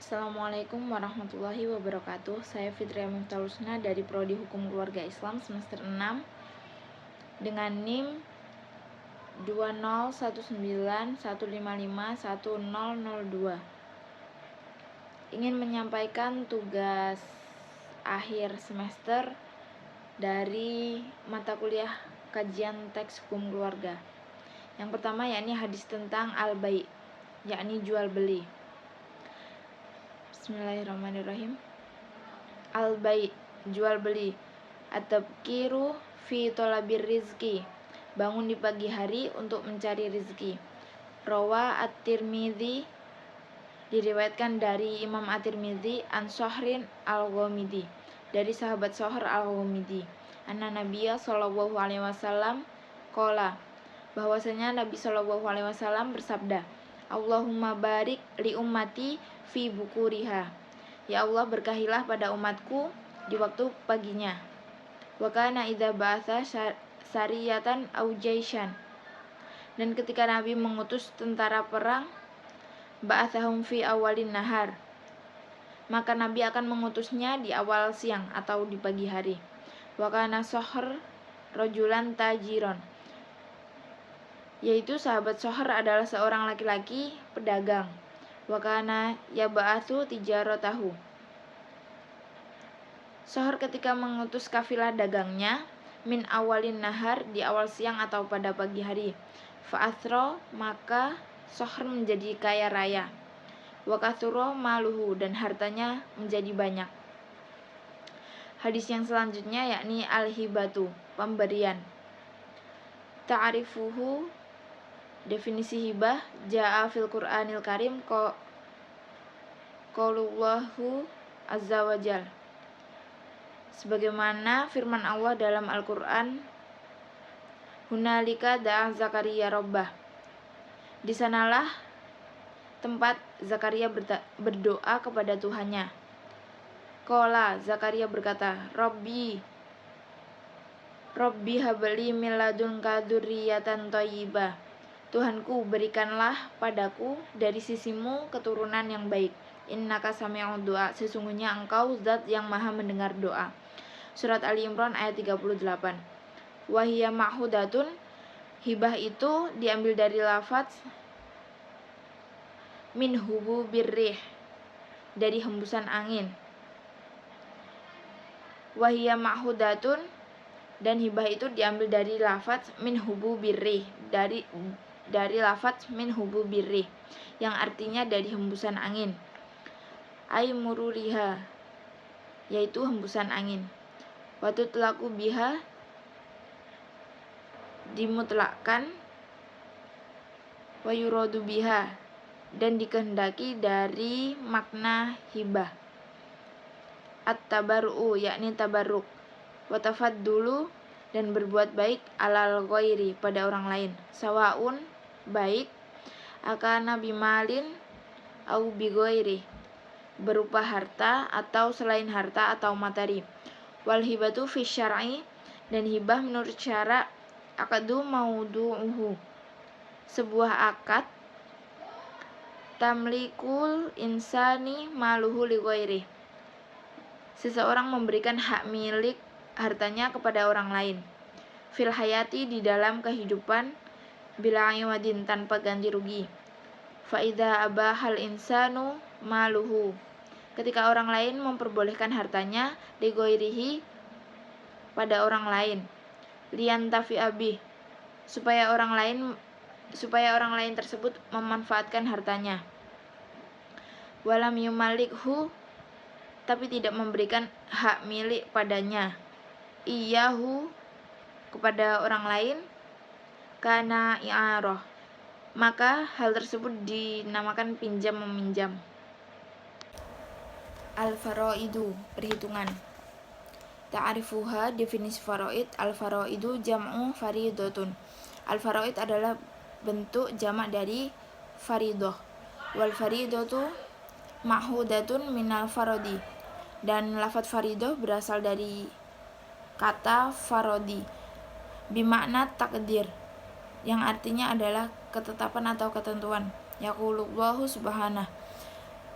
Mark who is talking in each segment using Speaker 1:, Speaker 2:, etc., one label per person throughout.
Speaker 1: Assalamualaikum warahmatullahi wabarakatuh. Saya Fitria Miftahul Husna dari Prodi Hukum Keluarga Islam semester 6 dengan NIM 20191551002. Ingin menyampaikan tugas akhir semester dari mata kuliah kajian teks hukum keluarga. Yang pertama yakni hadis tentang al-bai', yakni jual beli. Bismillahirrahmanirrahim. Al-bai', jual beli. At-tabkiru fi thalabir rizki, bangun di pagi hari untuk mencari rizki. Rawa at-Tirmidzi, diriwayatkan dari Imam at-Tirmidzi an Shahrin al-Ghamidi, dari sahabat Shahr al-Ghamidi, anna Nabiyya sallallahu alaihi wasallam qala, bahwasanya Nabi sallallahu alaihi wasallam bersabda, Allahumma barik li ummati fi bukuriha, ya Allah berkahilah pada umatku di waktu paginya. Wa kana idza ba'atsa sariyatan aw jaishan, dan ketika Nabi mengutus tentara perang, ba'atsahum fi awalin nahar, maka Nabi akan mengutusnya di awal siang atau di pagi hari. Wa kana Shahr rajulan tajiron, yaitu sahabat Shahr adalah seorang laki-laki pedagang. Wa kana yab'atsu tijaratahu, Shahr ketika mengutus kafilah dagangnya min awalin nahar, di awal siang atau pada pagi hari. Fa'athro, maka Shahr menjadi kaya raya. Wa kathuro maluhu, dan hartanya menjadi banyak. Hadis yang selanjutnya yakni al-hibatu, pemberian. Ta'rifuhu, definisi hibah, ja'a fil Qur'anil Karim qaulullahu azza wa jal, sebagaimana firman Allah dalam Al-Qur'an, hunalika da'a Zakaria rabbah, di sanalah tempat Zakaria berdoa kepada Tuhannya. Qala, Zakaria berkata, Rabbi habli min ladunka dzurriyyatan thayyibah, Tuhanku berikanlah padaku dari sisimu keturunan yang baik. Innaka sami'ud du'a, sesungguhnya engkau zat yang maha mendengar doa. Surat Ali Imran ayat 38. Wahiyya ma'hudatun, hibah itu diambil dari lafaz min hubu birrih, dari hembusan angin. Wahiyya ma'hudatun, dan hibah itu diambil dari lafaz min hubu birrih, dari lafaz min hubu birrih, yang artinya dari hembusan angin. Ai mururiha, yaitu hembusan angin. Watutlaku biha, dimutlakkan. Wayuradu biha, dan dikehendaki dari makna hibah. At-tabarru'u, yakni tabarruk. Watafaddulu, dan berbuat baik alal ghairi, pada orang lain. Sawaun, baik, akana bimalin au bighairi, berupa harta atau selain harta atau materi. Wal hibatu fi syar'i, dan hibah menurut syara, akadu maudu'uhu, sebuah akad, tamlikul insani maluhu li ghairi, seseorang memberikan hak milik hartanya kepada orang lain. Fil hayati, di dalam kehidupan, bila iwadin, tanpa ganti rugi. Fa idza abahal insanu maluhu, ketika orang lain memperbolehkan hartanya, li ghairihi, pada orang lain, liyantafi abih, supaya orang lain tersebut memanfaatkan hartanya. Walam yumalikhu, tapi tidak memberikan hak milik padanya, iyahu, kepada orang lain, kana i'arah, maka hal tersebut dinamakan pinjam meminjam. Al-faraidu, perhitungan. Ta'rifuha, definisi faraid. Al-faraidu jam'u faridatun, al-faraid adalah bentuk jamak dari faridah. Wal faridatu ma'hudatun minal farodi, dan lafadz faridah berasal dari kata farodi, bimakna takdir, yang artinya adalah ketetapan atau ketentuan. Yaqulullahu subhanahu,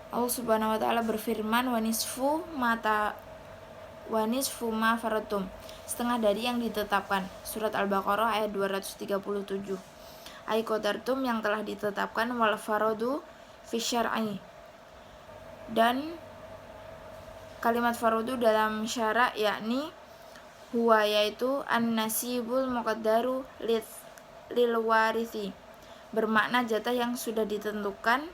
Speaker 1: Allah Subhanahu wa taala berfirman, wa nisfu ma faratum, setengah dari yang ditetapkan. Surat Al-Baqarah ayat 237. Ai qadartum, yang telah ditetapkan, wal faradu fi syar'i, dan kalimat faradu dalam syara yakni huwa, yaitu an-nasibul muqaddaru lil warithi, bermakna jatah yang sudah ditentukan,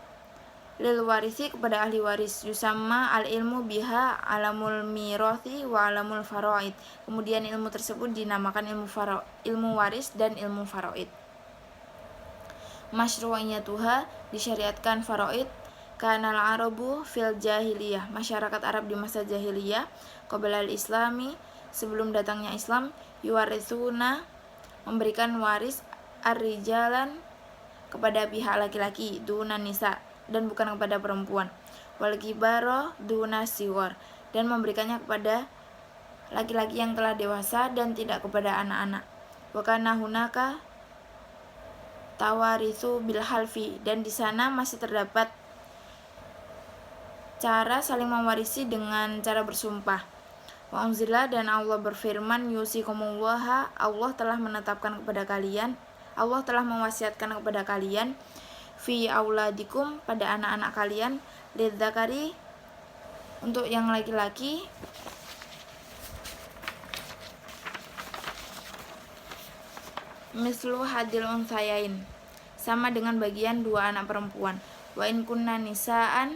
Speaker 1: lil warisi, kepada ahli waris. Yusamma al ilmu biha alamul mirathi wa alamul faraid, kemudian ilmu tersebut dinamakan ilmu waris dan ilmu faraid. Masyru'iyatuha, disyariatkan faraid, kanal arabu fil jahiliyah, masyarakat Arab di masa jahiliyah, qabla al-islami, sebelum datangnya Islam, yuwarithuna, memberikan waris, ar-rijalan, kepada pihak laki-laki, duna nisa, dan bukan kepada perempuan, wal kibara duna siwar, dan memberikannya kepada laki-laki yang telah dewasa dan tidak kepada anak-anak. Wa kana hunaka tawarithu bil halfi, dan di sana masih terdapat cara saling mewarisi dengan cara bersumpah. Wa unzila, dan Allah berfirman, yusikumullaha, Allah telah menetapkan kepada kalian, Allah telah mewasiatkan kepada kalian, fi auladikum, pada anak-anak kalian, lidzakari, untuk yang laki-laki, mislu hadil unsayain, sama dengan bagian dua anak perempuan. Wa in kunna nisaan,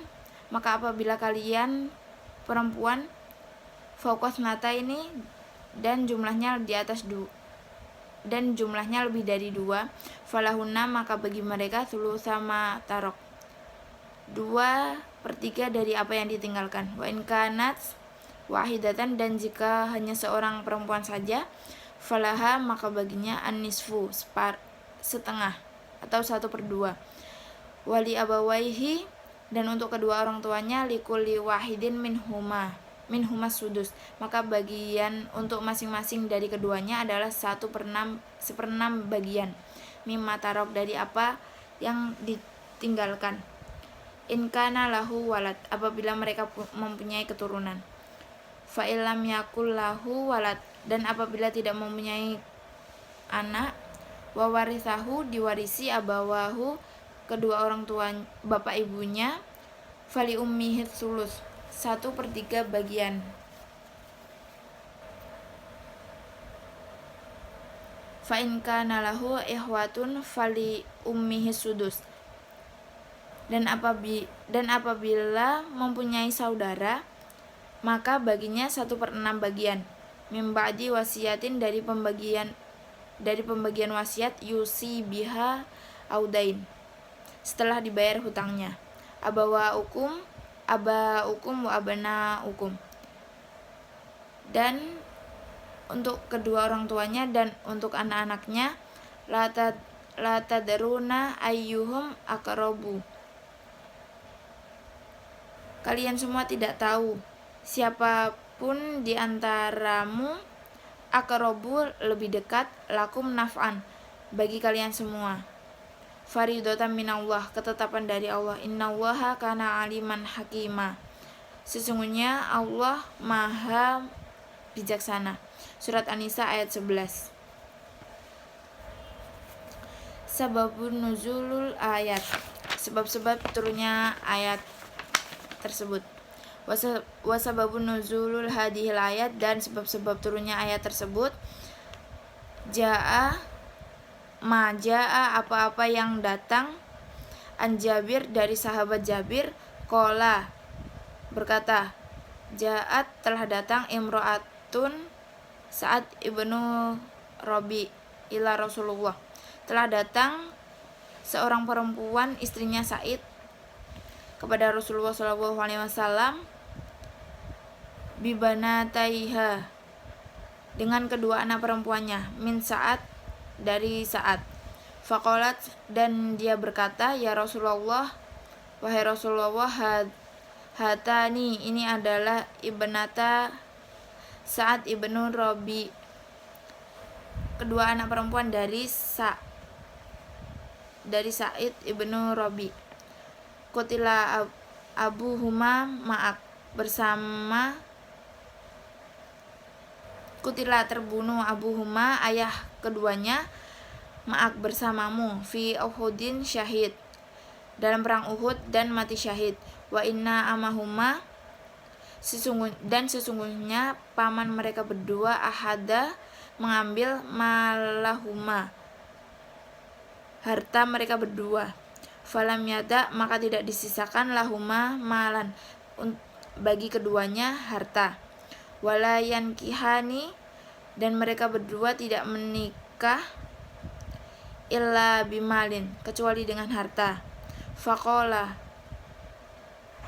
Speaker 1: maka apabila kalian perempuan, fokus nata ini, dan jumlahnya di atas dan jumlahnya lebih dari 2, falahunna, maka bagi mereka sulusama tarok, 2/3 dari apa yang ditinggalkan. Wa in kanat wahidatan, dan jika hanya seorang perempuan saja, falaha, maka baginya an-nisfu, setengah atau 1/2. Wali abawaihi, dan untuk kedua orang tuanya, likulli wahidin minhuma sudus, maka bagian untuk masing-masing dari keduanya adalah 1/6 bagian, mimma tarok, dari apa yang ditinggalkan. In kana lahu walad, apabila mereka mempunyai keturunan. Fa illam yakul lahu walad, dan apabila tidak mempunyai anak, wa warithahu, diwarisi abawahu, kedua orang tua bapak ibunya, fali ummihi sulus, 1/3 bagian. Fa in kana lahu ihwatun fali ummihi sudus, dan apabila mempunyai saudara, maka baginya 1/6 bagian, mim ba'di wasiyatin, dari pembagian wasiat, yusi biha audain, setelah dibayar hutangnya. Aba ukum wa abana ukum, dan untuk kedua orang tuanya dan untuk anak-anaknya, la tadruna ayyuhum aqrabu, kalian semua tidak tahu siapapun di antaramu, aqrabu, lebih dekat, lakum naf'an, bagi kalian semua, faridatan minallah, ketetapan dari Allah, innallaha kana aliman hakima, sesungguhnya Allah maha bijaksana. Surat An-Nisa ayat 11. Sababun nuzulul ayat, sebab-sebab turunnya ayat tersebut. Wasababun nuzulul hadhil ayat, dan sebab-sebab turunnya ayat tersebut, jaa apa-apa yang datang, an Jabir, dari sahabat Jabir, qala, berkata, jaat, telah datang, imro'atun, Sa'ad ibnu Rabi, ila Rasulullah, telah datang seorang perempuan, istrinya Sa'id, kepada Rasulullah SAW, bibanataiha, dengan kedua anak perempuannya, min Sa'ad, dari Sa'ad. Faqalat, dan dia berkata, ya Rasulullah, wahai Rasulullah, hatani, ini adalah ibnata Sa'ad ibnu Rabi, kedua anak perempuan dari Sa'id ibnu Rabi. Qutila abuhuma ma'ak, bersama kutila terbunuh abuhuma ayah keduanya ma'ak bersamamu fi Uhudin syahid, dalam perang Uhud dan mati syahid. Wa inna amahuma sesungguhnya paman mereka berdua ahada mengambil malahuma harta mereka berdua. Falam yada maka tidak disisakan lahuma malan bagi keduanya harta. Walayan kihani dan mereka berdua tidak menikah illa bimalin kecuali dengan harta. Faqala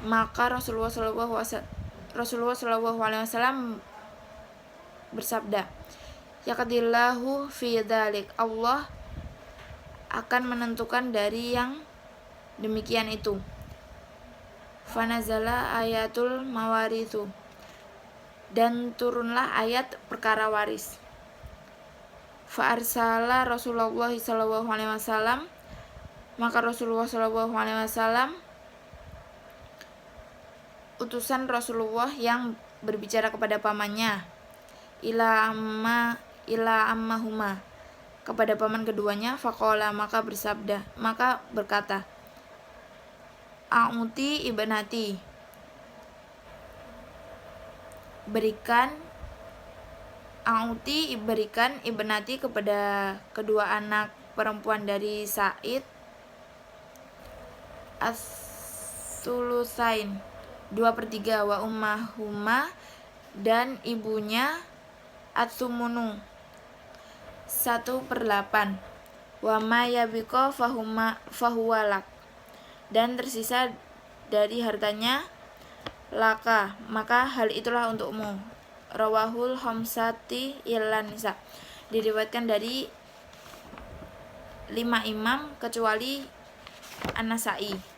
Speaker 1: maka Rasulullah Shallallahu Alaihi Wasallam bersabda, yaqdillahu fi dzalik, Allah akan menentukan dari yang demikian itu. Fanazala ayatul mawarithu, dan turunlah ayat perkara waris. Fa'arsala Rasulullah Shallallahu Alaihi Wasallam, maka Rasulullah Shallallahu Alaihi Wasallam utusan Rasulullah yang berbicara kepada pamannya, ila ammahuma kepada paman keduanya. Faqala maka berkata, a'uti ibnati, berikan ibnati kepada kedua anak perempuan dari Sa'id as-sulusain 2/3, wa ummahuma dan ibunya at-sumunu 1/8, wa ma yabiqa fahuwalak, dan tersisa dari hartanya laka, maka hal itulah untukmu. Rawahul khamsati illan nisa, diriwayatkan dari 5 imam kecuali An-Nasa'i.